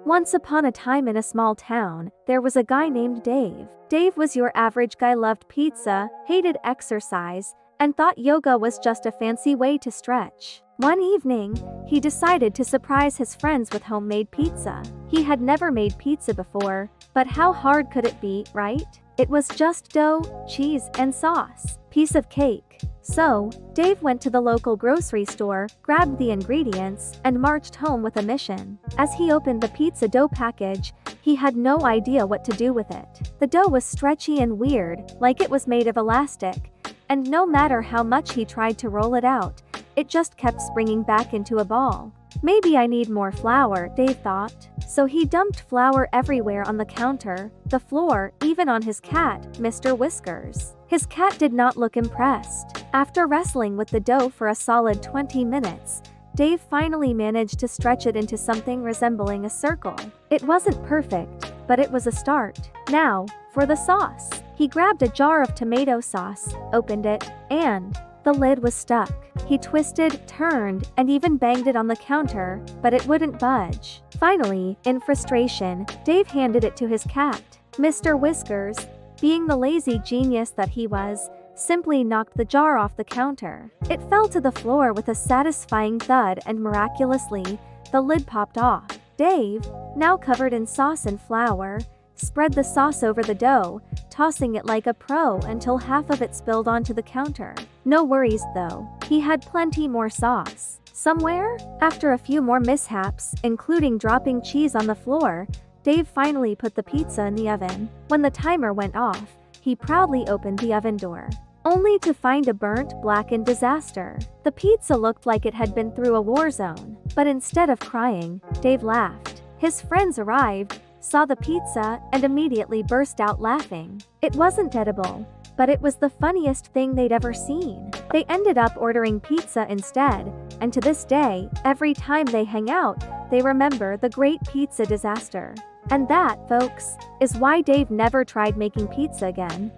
Once upon a time in a small town, there was a guy named Dave. Dave was your average guy, loved pizza, hated exercise, and thought yoga was just a fancy way to stretch. One evening, he decided to surprise his friends with homemade pizza. He had never made pizza before, but how hard could it be, right? It was just dough, cheese, and sauce. Piece of cake. So, Dave went to the local grocery store, grabbed the ingredients, and marched home with a mission. As he opened the pizza dough package, he had no idea what to do with it. The dough was stretchy and weird, like it was made of elastic, and no matter how much he tried to roll it out, it just kept springing back into a ball. Maybe I need more flour, Dave thought. So he dumped flour everywhere on the counter, the floor, even on his cat, Mr. Whiskers. His cat did not look impressed. After wrestling with the dough for a solid 20 minutes, Dave finally managed to stretch it into something resembling a circle. It wasn't perfect, but it was a start. Now, for the sauce. He grabbed a jar of tomato sauce, opened it, and the lid was stuck. He twisted, turned, and even banged it on the counter, but it wouldn't budge. Finally, in frustration, Dave handed it to his cat. Mr. Whiskers, being the lazy genius that he was, simply knocked the jar off the counter. It fell to the floor with a satisfying thud, and miraculously, the lid popped off. Dave, now covered in sauce and flour, spread the sauce over the dough, tossing it like a pro until half of it spilled onto the counter. No worries though, he had plenty more sauce somewhere. After a few more mishaps, including dropping cheese on the floor, Dave finally put the pizza in the oven. When the timer went off, he proudly opened the oven door, only to find a burnt, blackened disaster. The pizza looked like it had been through a war zone. But instead of crying, Dave laughed. His friends arrived, saw the pizza, and immediately burst out laughing. It wasn't edible, but it was the funniest thing they'd ever seen. They ended up ordering pizza instead, and to this day, every time they hang out, they remember the great pizza disaster. And that, folks, is why Dave never tried making pizza again.